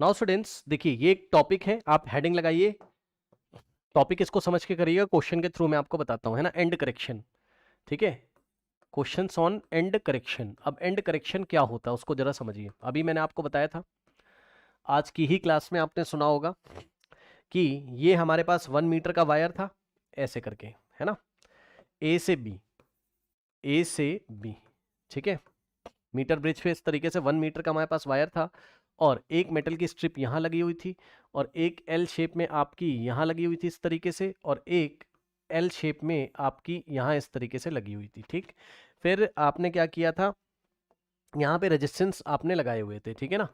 Now students देखिए ये एक टॉपिक है, आप हेडिंग लगाइए, टॉपिक इसको समझ के करिएगा, क्वेश्चन के थ्रू मैं आपको बताता हूं, है ना। एंड करेक्शन, ठीक है, क्वेश्चंस ऑन एंड करेक्शन। अब एंड करेक्शन क्या होता है उसको जरा समझिए। अभी मैंने आपको बताया था, आज की ही क्लास में आपने सुना होगा कि ये हमारे पास 1 मीटर का वायर था ऐसे करके, है ना, ए से बी, ए से बी, ठीक है। मीटर ब्रिज पे इस तरीके से 1 मीटर का हमारे पास वायर था और एक मेटल की स्ट्रिप यहाँ लगी हुई थी और एक एल शेप में आपकी यहाँ लगी हुई थी इस तरीके से, और एक एल शेप में आपकी यहाँ इस तरीके से लगी हुई थी, ठीक। फिर आपने क्या किया था, यहाँ पे रेजिस्टेंस आपने लगाए हुए थे, ठीक है ना।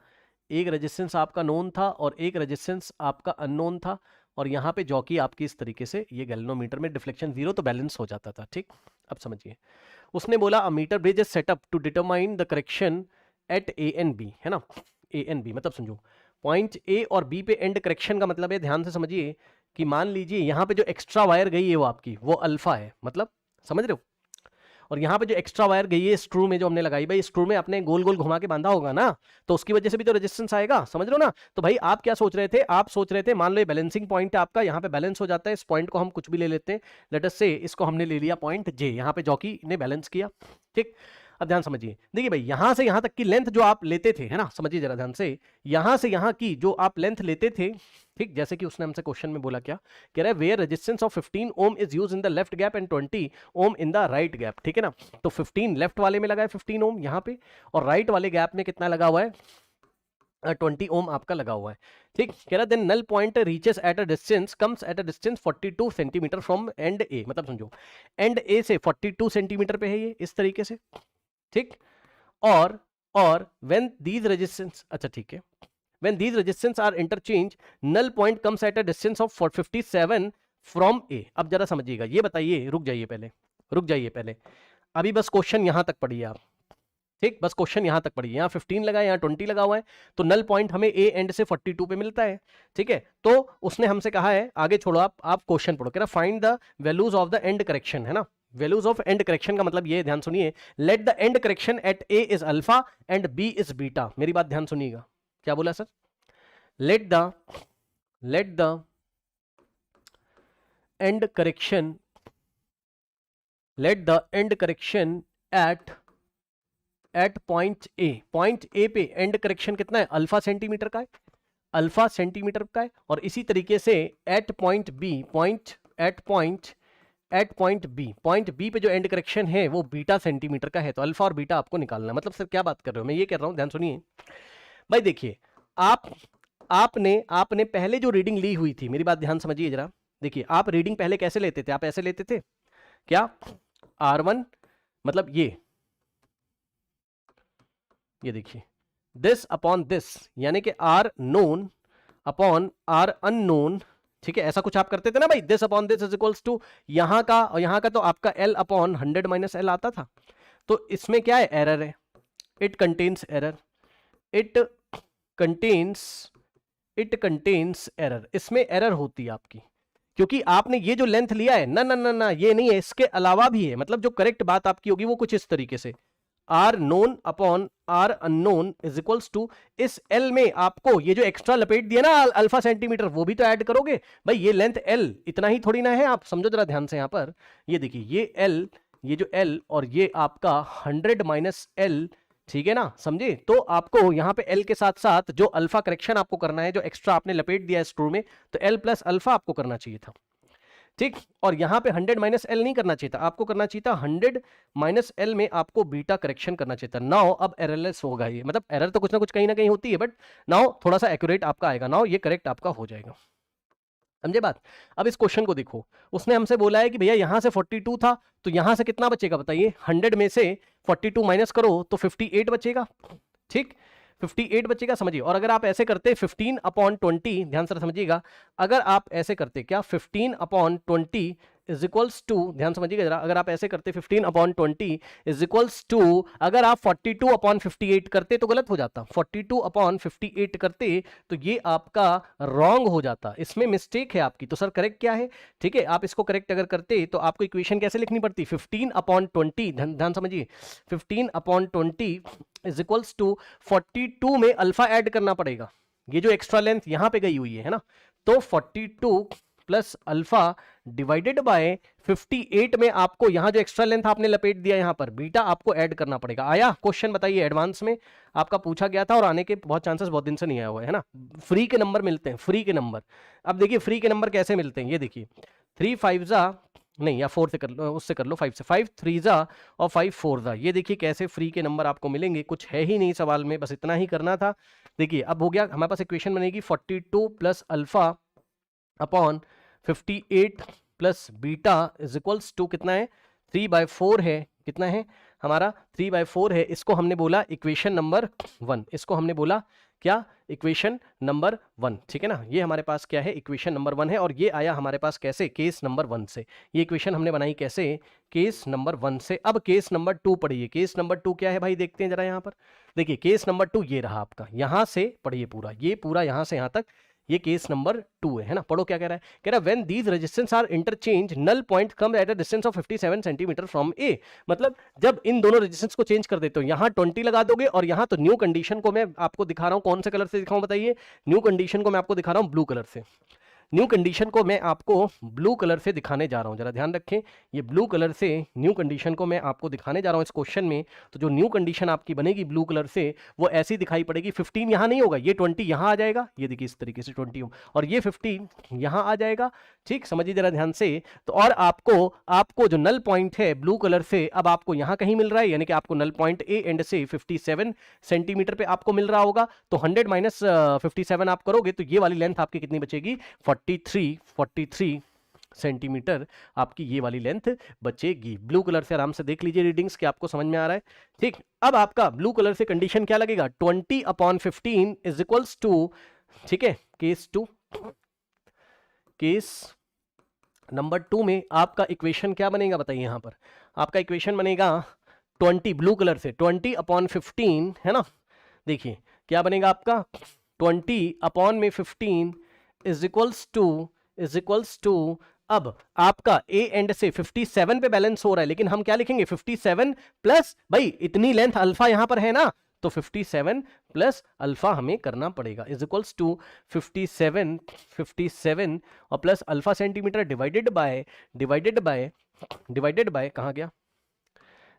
एक रेजिस्टेंस आपका नोन था और एक रेजिस्टेंस आपका अननोन था, और यहाँ पे जॉकी आपकी इस तरीके से, ये गैल्वेनोमीटर में डिफ्लेक्शन 0 तो बैलेंस हो जाता था, ठीक। अब समझिए, उसने बोला a metre bridge is set up to determine the correction at A and B, है ना। ए एंड बी मतलब समझो पॉइंट ए और बी पे एंड करेक्शन का मतलब है, ध्यान से समझिए कि मान लीजिए यहाँ पे जो एक्स्ट्रा वायर गई है वो आपकी वो अल्फा है, मतलब समझ रहे हो। और यहाँ पे जो एक्स्ट्रा वायर गई है स्क्रू में जो हमने लगाई, भाई स्क्रू में अपने गोल गोल घुमा के बांधा होगा ना, तो उसकी वजह से भी तो रेजिस्टेंस आएगा, समझ रहे हो ना। तो भाई आप क्या सोच रहे थे, आप सोच रहे थे मान लो ये बैलेंसिंग पॉइंट है आपका, यहाँ पे बैलेंस हो जाता है, इस पॉइंट को हम कुछ भी ले लेते हैं, लेट अस से इसको हमने ले लिया पॉइंट जे, यहाँ पे जॉकी ने बैलेंस किया, ठीक। अब ध्यान समझिए, देखिए भाई यहां से यहां तक की लेंथ जो आप लेते थे, है ना, समझिए जरा ध्यान से, यहां से यहां की जो आप लेंथ लेते थे, ठीक, जैसे कि उसने हमसे क्वेश्चन में बोला क्या कह रहा है, where resistance of 15 ohm is used in the left gap and 20 ohm in the right gap, ठीक है ना। तो 15 लेफ्ट वाले में लगा है 15 ओम यहाँ पे, और राइट वाले गैप में कितना लगा हुआ है, 20 ओम आपका लगा हुआ है, ठीक। कह रहा then null point reaches at a distance comes at a distance 42 centimetre from end A, मतलब समझो एंड ए से 42 सेंटीमीटर पे है ये इस तरीके से, ठीक। और व्हेन दीज रेजिस्टेंस, अच्छा ठीक है, when these resistance are interchange null point comes at a distance of 57 from a। अब जरा समझिएगा, ये बताइए, रुक जाइए पहले, अभी बस क्वेश्चन यहां तक पढ़िए आप, ठीक, बस क्वेश्चन यहां तक पढ़िए, यहाँ 15 लगा है, यहाँ 20 लगा हुआ है, तो नल पॉइंट हमें ए एंड से 42 पे मिलता है, ठीक है। तो उसने हमसे कहा है, आगे छोड़ो आप क्वेश्चन पढ़ो, कह रहा find the values of the end correction, है ना। वैल्यूज ऑफ एंड करेक्शन का मतलब ये, ध्यान सुनिए, let the end correction at A is alpha and B is beta. मेरी बात ध्यान सुनिएगा, क्या बोला sir, let the end correction at point A पे एंड करेक्शन कितना है, अल्फा सेंटीमीटर का है, अल्फा सेंटीमीटर का है, और इसी तरीके से एट पॉइंट बी पे जो एंड करेक्शन है वो बीटा सेंटीमीटर का है, तो अल्फा और बीटा आपको निकालना है। मतलब सर क्या बात कर रहे हो, मैं ये कह रहा हूं, ध्यान सुनिए भाई, देखिए आपने पहले जो रीडिंग ली हुई थी, मेरी बात ध्यान समझिए जरा, देखिए आप रीडिंग पहले कैसे लेते थे, आप ऐसे लेते थे क्या, R1 मतलब ये देखिए दिस अपॉन दिस, यानी कि R known upon R unknown, ठीक है, ऐसा कुछ आप करते थे ना भाई, this upon this is equals to यहां का और यहां का, तो आपका L अपॉन 100 माइनस L आता था। तो इसमें क्या है, एरर है, it contains error, it contains error, इसमें एरर होती है आपकी, क्योंकि आपने ये जो लेंथ लिया है ना ना ना ना, ये नहीं है, इसके अलावा भी है, मतलब जो करेक्ट बात आपकी होगी वो कुछ इस तरीके से, R known upon R unknown is equals to, इस एल में आपको ये जो एक्स्ट्रा लपेट दिया ना अल्फा सेंटीमीटर, वो भी तो ऐड करोगे भाई, ये लेंथ एल इतना ही थोड़ी ना है, आप समझो जरा ध्यान से यहां पर, ये देखिए ये एल, ये जो एल और ये आपका 100 माइनस एल, ठीक है ना, समझे। तो आपको यहाँ पे L के साथ साथ जो अल्फा करेक्शन आपको करना है, जो एक्स्ट्रा आपने लपेट दिया है स्क्रू में, तो L प्लस अल्फा आपको करना चाहिए था, ठीक। और यहाँ पे 100 माइनस L नहीं करना चाहिए था, आपको करना चाहिए था 100 माइनस L में आपको बीटा करेक्शन करना चाहिए था। नाउ अब एररलेस होगा ये, मतलब एरर तो कुछ ना कुछ कहीं ना कहीं होती है, बट नाउ थोड़ा सा एक्यूरेट आपका आएगा, नाउ ये करेक्ट आपका हो जाएगा, समझे बात। अब इस क्वेश्चन को देखो, उसने हमसे बोला है कि भैया यहां से 42 था, तो यहां से कितना बचेगा बताइए, 100 में से 42 माइनस करो तो 58 बचेगा, ठीक, 58 बचेगा, समझिए। और अगर आप ऐसे करते 15 अपॉन 20, ध्यान से समझिएगा, अगर आप ऐसे करते क्या 15 अपॉन 20 इज इक्वल्स टू, ध्यान समझिएगा जरा, अगर आप ऐसे करते 15 अपॉन 20 इज इक्वल्स टू, अगर आप 42 अपॉन 58 करते तो गलत हो जाता, 42 अपॉन 58 करते तो ये आपका रॉन्ग हो जाता, इसमें मिस्टेक है आपकी, तो सर करेक्ट क्या है, ठीक है, आप इसको करेक्ट अगर करते तो आपको इक्वेशन कैसे लिखनी पड़ती, 15 अपॉन 20, ध्यान समझिए, 15 अपॉन 20 इज इक्वल्स टू 42 में अल्फा ऐड करना पड़ेगा, ये जो एक्स्ट्रा लेंथ यहां पे गई हुई है ना, तो 42 प्लस अल्फा डिवाइडेड बाय 58 में आपको यहां जो एक्स्ट्रा लेंथ आपने लपेट दिया यहां पर बीटा आपको ऐड करना पड़ेगा। आया क्वेश्चन, बताइए, एडवांस में आपका पूछा गया था और आने के बहुत चांसेस बहुत दिन से नहीं आया हुआ है ना। फ्री के नंबर मिलते हैं, फ्री के नंबर। अब देखिए फ्री के नंबर कैसे मिलते हैं, ये देखिए 3 5 जा नहीं, या 4 से कर लो, उससे कर लो 5 से, 5 3 जा और 5 4 जा। ये देखिए कैसे फ्री के नंबर आपको मिलेंगे, कुछ है ही नहीं सवाल में, बस इतना ही करना था। देखिए अब हो गया हमारे पास, इक्वेशन बनेगी 42 plus alpha upon 58 plus beta is equals to कितना है, 3/4 है, कितना है हमारा 3/4 है। इसको हमने बोला इक्वेशन नंबर 1, इसको हमने बोला क्या, इक्वेशन नंबर 1, ठीक है ना। ये हमारे पास क्या है, इक्वेशन नंबर 1 है, और ये आया हमारे पास कैसे, केस नंबर 1 से। ये इक्वेशन हमने बनाई कैसे, केस नंबर 1 से। अब केस नंबर 2 पढ़िए, केस नंबर 2 क्या है भाई, देखते हैं जरा यहाँ पर। देखिए केस नंबर 2 ये रहा आपका, यहां से पढ़िए पूरा, ये पूरा यहां से यहां तक, ये केस नंबर 2 है ना। पढ़ो क्या कह रहा है, कह रहा है when these resistance are interchange null point come at a distance of 57 centimetre from A. मतलब जब इन दोनों रेजिस्टेंस को चेंज कर देते हो, यहां 20 लगा दोगे और यहां, तो न्यू कंडीशन को मैं आपको दिखा रहा हूं, कौन से कलर से दिखाऊं बताइए, न्यू कंडीशन को मैं आपको दिखा रहा हूं ब्लू कलर से। न्यू कंडीशन को मैं आपको ब्लू कलर से दिखाने जा रहा हूं, जरा ध्यान रखें, ये ब्लू कलर से न्यू कंडीशन को मैं आपको दिखाने जा रहा हूं इस क्वेश्चन में। तो जो न्यू कंडीशन आपकी बनेगी ब्लू कलर से, वो ऐसी दिखाई पड़ेगी, 15 यहां नहीं होगा, ये 20 यहां आ जाएगा, ये देखिए इस तरीके से 20, और ये 15 यहां आ जाएगा, ठीक, समझिए जरा ध्यान से। तो और आपको जो नल पॉइंट है ब्लू कलर से, अब आपको यहां कहीं मिल रहा है, यानी कि आपको नल पॉइंट ए एंड से 57 सेंटीमीटर पे आपको मिल रहा होगा। तो 100 माइनस 57 आप करोगे तो ये वाली लेंथ आपकी कितनी बचेगी, 43 सेंटीमीटर आपकी ये वाली लेंथ बचेगी। ब्लू कलर से आराम से देख लीजिए रीडिंग्स, कि आपको समझ में आ रहा है, ठीक। अब आपका ब्लू कलर से कंडीशन क्या लगेगा, 20/15 इज इक्वल्स टू, ठीक है, केस 2, केस नंबर 2 में आपका इक्वेशन क्या बनेगा बताइए, यहां पर आपका इक्वेशन बनेगा 20, ब्लू कलर से 20/15 है ना। देखिए क्या बनेगा आपका, 20/15 इज इक्वल्स टू अब आपका ए एंड से 57 पे बैलेंस हो रहा है, लेकिन हम क्या लिखेंगे, 57 प्लस, भाई इतनी लेंथ अल्फा यहां पर है ना, तो 57 प्लस अल्फा हमें करना पड़ेगा, इज इक्वल्स टू 57 और plus alpha centimetre divided by कहां गया,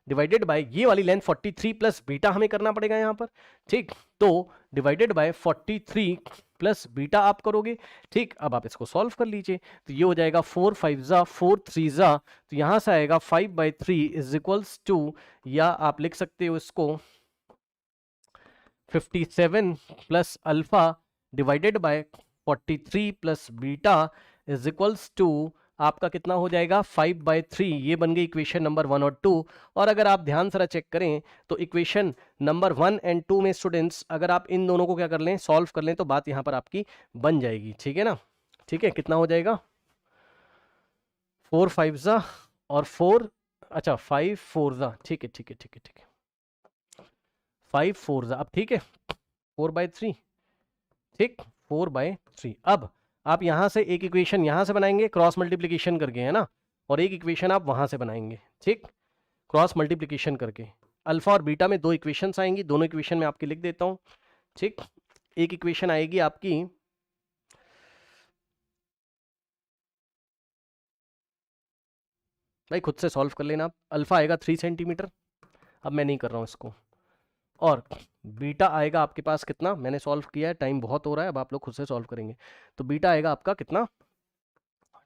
डिवाइडेड बाय ये वाली लेंथ 43 प्लस बीटा हमें करना पड़ेगा यहां पर, ठीक। तो डिवाइडेड बाय 43 प्लस बीटा आप करोगे, ठीक। अब आप इसको सॉल्व कर लीजिए, तो ये हो जाएगा 4 5 जा 4 3 जा, तो यहां से आएगा 5/3 इज इक्वल्स टू, या आप लिख सकते हो इसको 57 plus alpha divided by 43 plus beta is equals to, आपका कितना हो जाएगा 5/3। ये बन गई इक्वेशन नंबर 1 और 2। और अगर आप ध्यान से चेक करें तो इक्वेशन नंबर 1 एंड 2 में स्टूडेंट्स, अगर आप इन दोनों को क्या कर लें, सॉल्व कर लें, तो बात यहां पर आपकी बन जाएगी, ठीक है ना। ठीक है, कितना हो जाएगा, 4 5 जा और 4, अच्छा 5 4 जा, ठीक है 5 4 जा, अब ठीक है 4/3, ठीक 4/3। अब आप यहां से एक इक्वेशन यहां से बनाएंगे क्रॉस मल्टीप्लिकेशन करके, है ना, और एक इक्वेशन आप वहां से बनाएंगे, ठीक, क्रॉस मल्टीप्लिकेशन करके। अल्फा और बीटा में 2 इक्वेशंस आएंगी, दोनों इक्वेशन में आपके लिख देता हूं, ठीक। एक इक्वेशन आएगी आपकी, भाई खुद से सॉल्व कर लेना आप, अल्फा आएगा 3 सेंटीमीटर, अब मैं नहीं कर रहा हूं इसको, और बीटा आएगा आपके पास कितना, मैंने सॉल्व किया है, टाइम बहुत हो रहा है, अब आप लोग खुद से सॉल्व करेंगे। तो बीटा आएगा आपका कितना,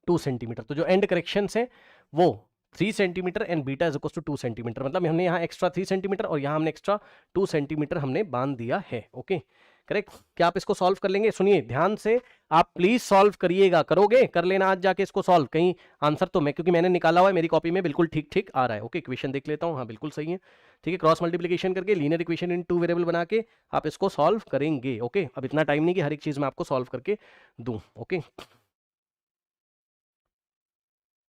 2 सेंटीमीटर। तो जो एंड करेक्शन है वो 3 centimetre and beta is equal to 2 centimetre, मतलब हमने यहाँ एक्स्ट्रा 3 सेंटीमीटर और यहाँ हमने एक्स्ट्रा 2 सेंटीमीटर हमने बांध दिया है, ओके करेक्ट। क्या आप इसको सॉल्व कर लेंगे, सुनिए ध्यान से, आप प्लीज सॉल्व करिएगा, करोगे, कर लेना आज जाके इसको सॉल्व, कहीं आंसर तो मैं, क्योंकि मैंने निकाला हुआ है मेरी कॉपी में, बिल्कुल ठीक ठीक आ रहा है, ओके। इक्वेशन देख लेता हूँ, हाँ बिल्कुल सही है, ठीक है। क्रॉस मल्टीप्लिकेशन करके लीनियर इक्वेशन इन 2 वेरिएबल बना के आप इसको सॉल्व करेंगे, ओके। अब इतना टाइम नहीं कि हर एक चीज में आपको सॉल्व करके दूं, ओके।